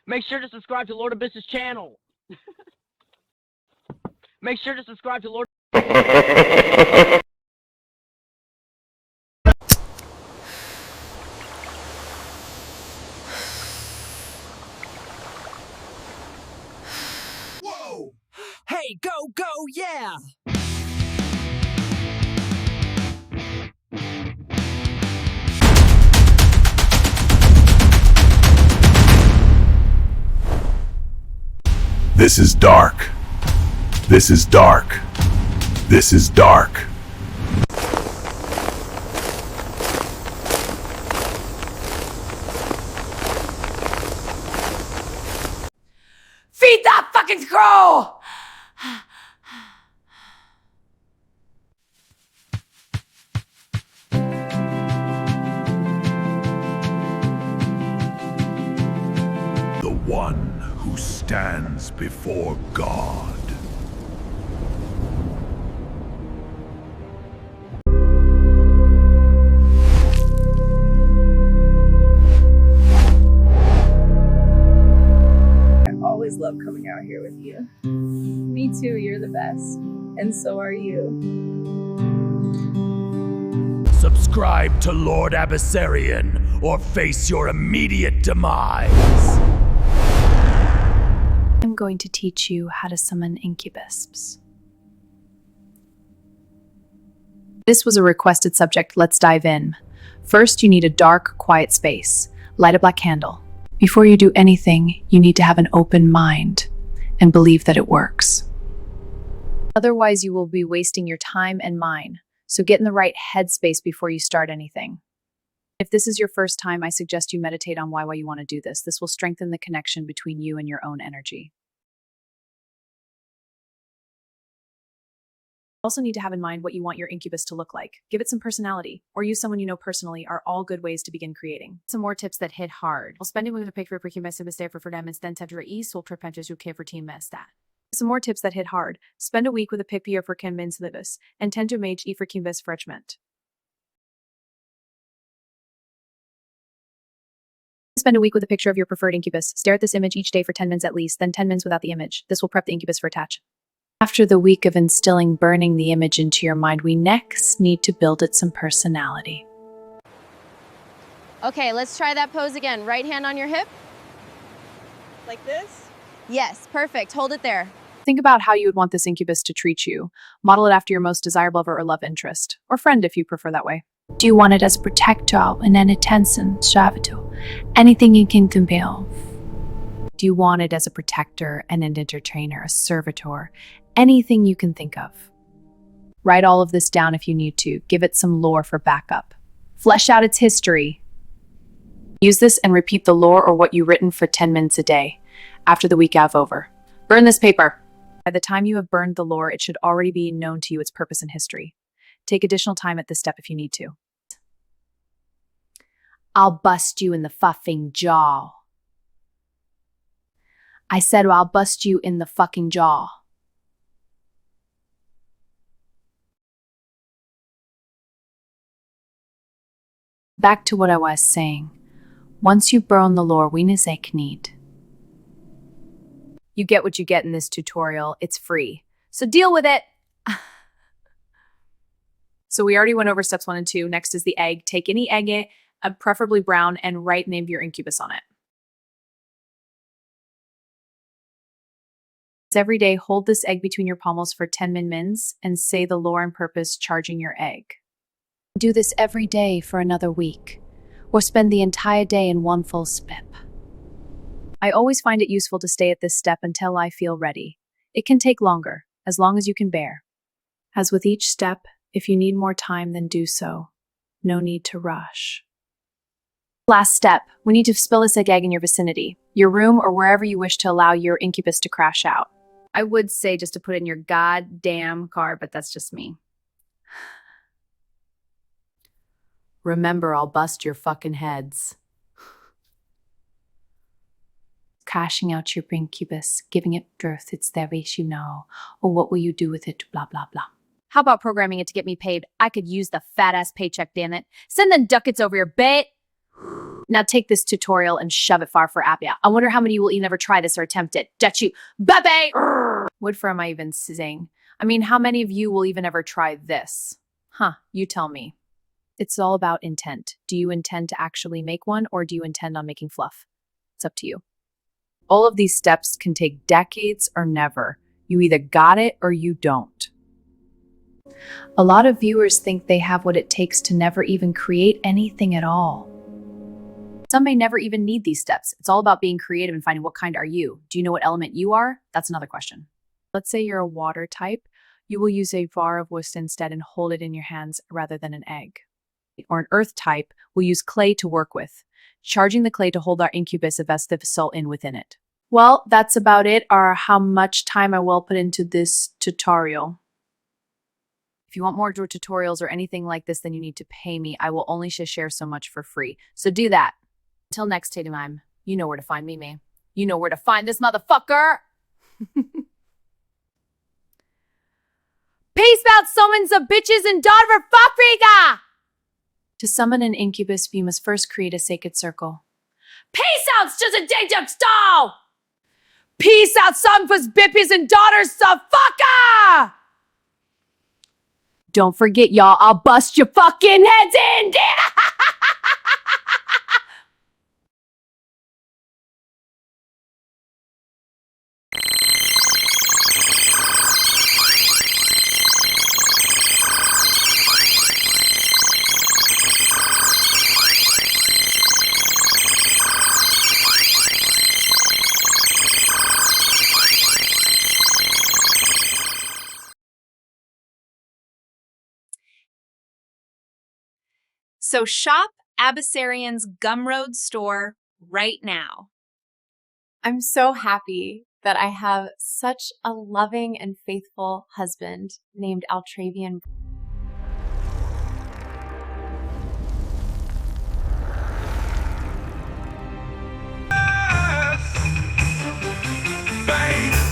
Make sure to subscribe to Lord Abyss's channel. Make sure to subscribe to Lord. Whoa! Hey, go, go, yeah! This is dark. This is dark. This is dark. Feed that fucking scroll! The one who stands before God. I always love coming out here with you. Me too, you're the best. And so are you. Subscribe to Lord Abysssarian or face your immediate demise. I'm going to teach you how to summon Incubus. This was a requested subject. Let's dive in. First, you need a dark, quiet space. Light a black candle. Before you do anything, you need to have an open mind and believe that it works. Otherwise, you will be wasting your time and mine. So get in the right headspace before you start anything. If this is your first time, I suggest you meditate on why you want to do this. This will strengthen the connection between you and your own energy. Also need to have in mind what you want your incubus to look like. Give it some personality, or use someone you know personally are all good ways to begin creating. Some more tips that hit hard. I'll spend it with a picture for Some more tips that hit hard. Spend a week with a picture for Livus, and tend to mage for Kimbus Frechment. Spend a week with a picture of your preferred incubus. Stare at this image each day for 10 minutes at least, then 10 minutes without the image. This will prep the incubus for attach. After the week of instilling burning the image into your mind, we next need to build it some personality. Okay, let's try that pose again. Right hand on your hip. Like this? Yes, perfect. Hold it there. Think about how you would want this incubus to treat you. Model it after your most desirable lover or love interest, or friend if you prefer that way. Do you want it as a protector, an attention, servitor, anything you can think of? Do you want it as a protector, an entertainer, a servitor, anything you can think of? Write all of this down if you need to. Give it some lore for backup. Flesh out its history. Use this and repeat the lore or what you've written for 10 minutes a day. After the week of over. Burn this paper. By the time you have burned the lore, it should already be known to you its purpose and history. Take additional time at this step if you need to. I'll bust you in the fucking jaw. I said, well, I'll bust you in the fucking jaw. Back to what I was saying. Once you burn the lore, we need. You get what you get in this tutorial. It's free. So deal with it. So we already went over steps 1 and 2. Next is the egg. Take any egg, preferably brown, and write name of your incubus on it. Every day, hold this egg between your palms for 10 mins and say the lore and purpose charging your egg. Do this every day for another week, or spend the entire day in one full spip. I always find it useful to stay at this step until I feel ready. It can take longer, as long as you can bear. As with each step, if you need more time, then do so. No need to rush. Last step, we need to spill this egg in your vicinity, your room, or wherever you wish to allow your incubus to crash out. I would say just to put it in your goddamn car, but that's just me. Remember, I'll bust your fucking heads. Cashing out your incubus, giving it birth, it's their wish, you know. Or what will you do with it, blah, blah, blah. How about programming it to get me paid? I could use the fat-ass paycheck, damn it. Send them ducats over your bait. Now take this tutorial and shove it far for Appia. I wonder how many will even ever try this or attempt it. Dachu, Bebe! What for am I even saying? I mean, how many of you will even ever try this? Huh, you tell me. It's all about intent. Do you intend to actually make one, or do you intend on making fluff? It's up to you. All of these steps can take decades or never. You either got it or you don't. A lot of viewers think they have what it takes to never even create anything at all. Some may never even need these steps. It's all about being creative and finding what kind are you. Do you know what element you are? That's another question. Let's say you're a water type. You will use a var of wood instead and hold it in your hands rather than an egg. Or an earth type, we'll use clay to work with, charging the clay to hold our incubus of vessel in within it. Well, that's about it, or how much time I will put into this tutorial. If you want more tutorials or anything like this, then you need to pay me. I will only share so much for free. So do that. Until next time, you know where to find me. You know where to find this motherfucker. Peace out, summons of bitches and daughter fuckfreaka! To summon an incubus, we must first create a sacred circle. Peace out, just a danger stall! Peace out, son, for bippies and daughters, so fucker! Don't forget, y'all, I'll bust your fucking heads in! So shop Abysssarian's Gumroad store right now. I'm so happy that I have such a loving and faithful husband named Altravian.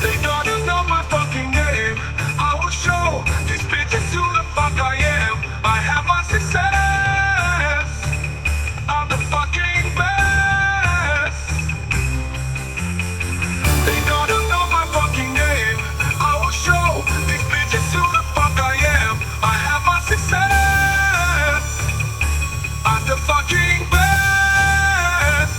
They gotta know my fucking name. I will show these bitches who the fuck I am. I have my success. I'm the fucking best. They gotta know my fucking name. I will show these bitches who the fuck I am. I have my success. I'm the fucking best.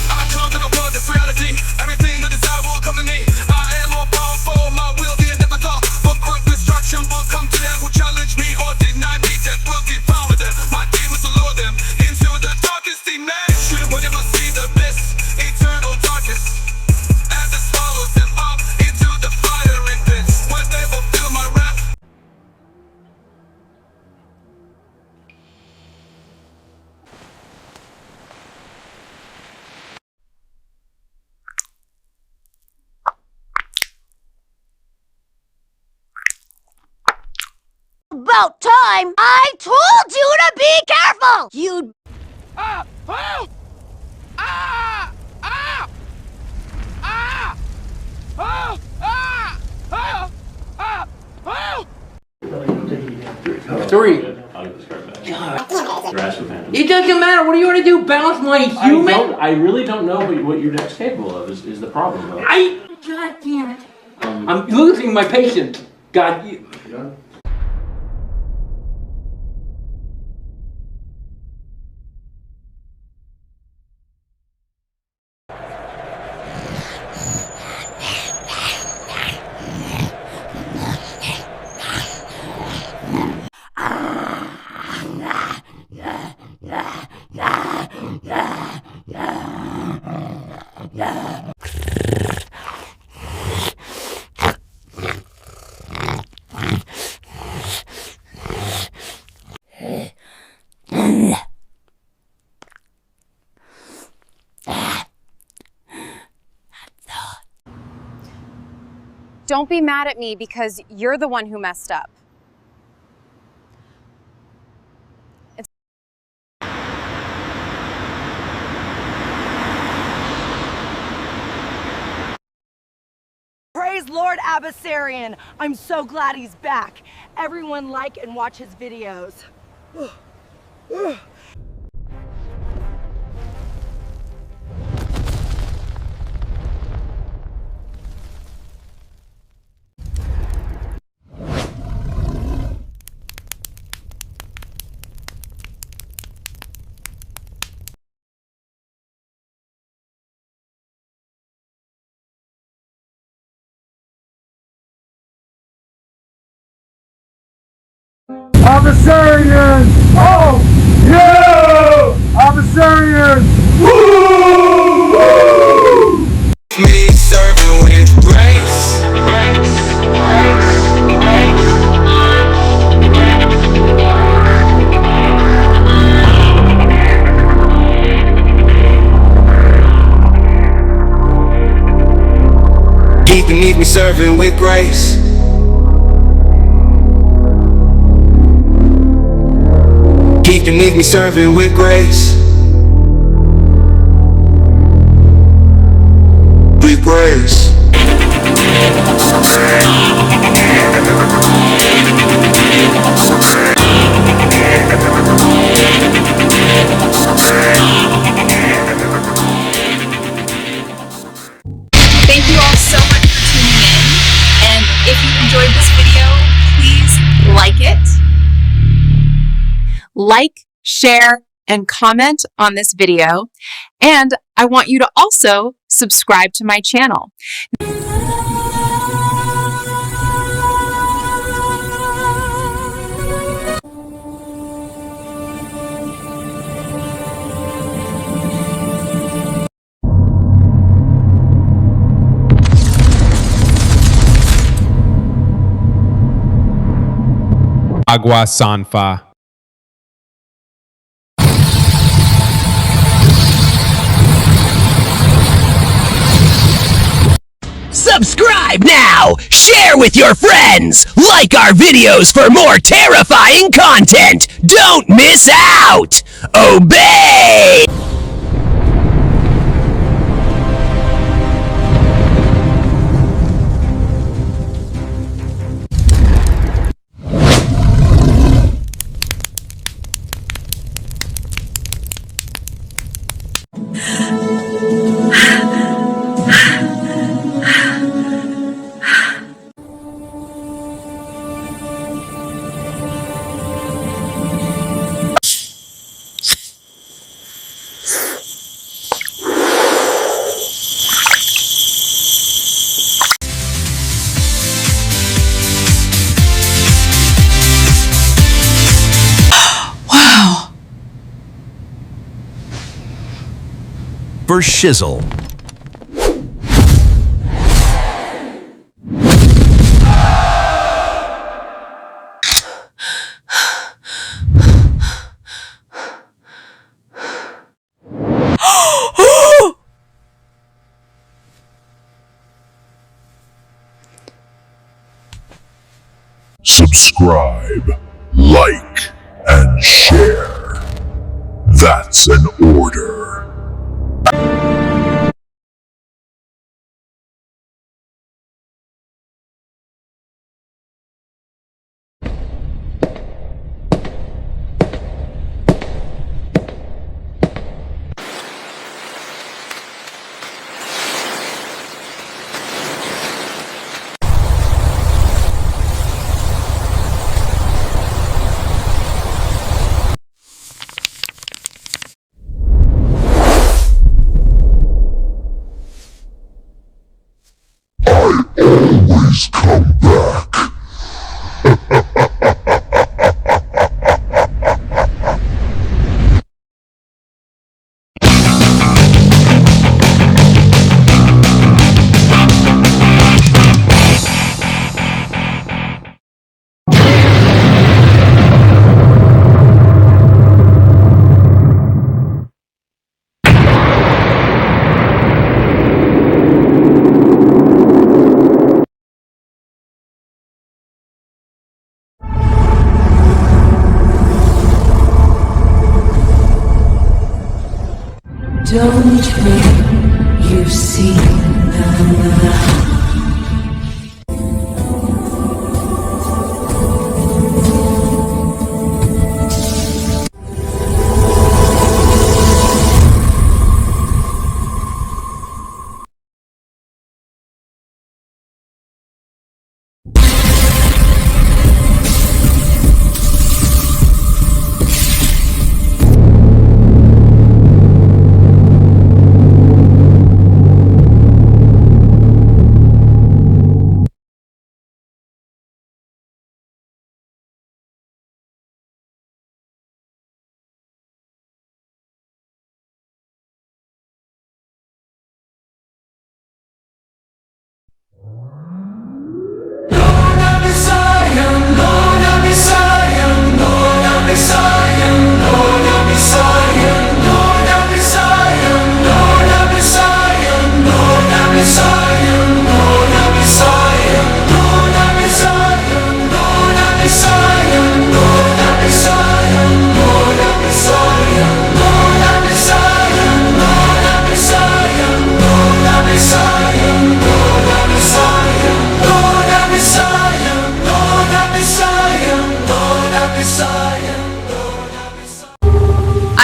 I come to the world, that's reality. Everything that desire will come to me. I am more powerful, my will be inevitable. But quick destruction will come to them who challenge me or deny me. Death will devour them. My demons will lure them into the darkest dimension. Where they must see the bliss, eternal darkness. As it swallows them up into the fire and pits. When they will feel my wrath. About time! I told you to be careful! You... Ah! Oh! Ah! Ah! Ah! Oh! Ah! Oh! Ah! Oh! 3. It doesn't matter. What do you want to do? Balance my human? I really don't know what your deck's capable of. Is the problem though? God damn it! I'm losing my patience. God. Don't be mad at me because you're the one who messed up. Praise Lord Abysssarian! I'm so glad he's back. Everyone like and watch his videos. Abysssarian! Oh! Yeah! Abysssarian! Woo! Woo! Me serving with grace. Deep beneath me serving with grace. Deep beneath me serving with grace. With grace. Thank you all so much for tuning in. And if you enjoyed this video, please like it. Like, share, and comment on this video. And I want you to also subscribe to my channel. Agua Sanfa. Subscribe now! Share with your friends! Like our videos for more terrifying content! Don't miss out! Obey! For shizzle. Subscribe, like, and share. That's an order. Always come back. Don't make you see them.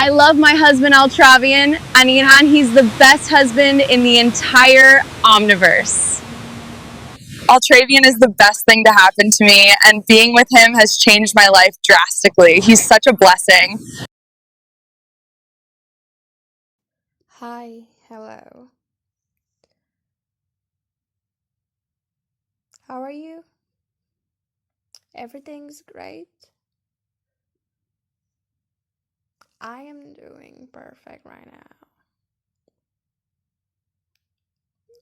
I love my husband Altravian, and he's the best husband in the entire Omniverse. Altravian is the best thing to happen to me, and being with him has changed my life drastically. He's such a blessing. Hi, hello. How are you? Everything's great? I am doing perfect right now.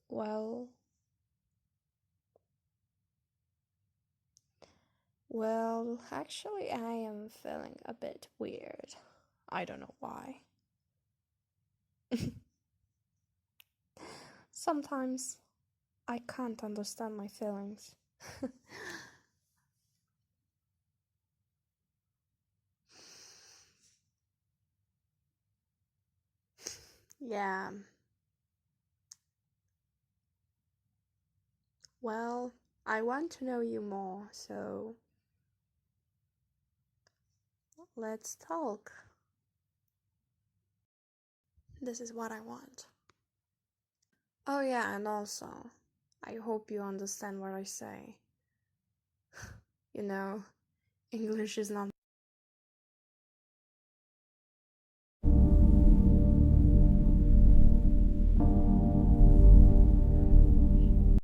Well, actually I am feeling a bit weird. I don't know why. Sometimes I can't understand my feelings. Yeah. Well, I want to know you more, so let's talk. This is what I want. Oh yeah, and also, I hope you understand what I say. You know, English is not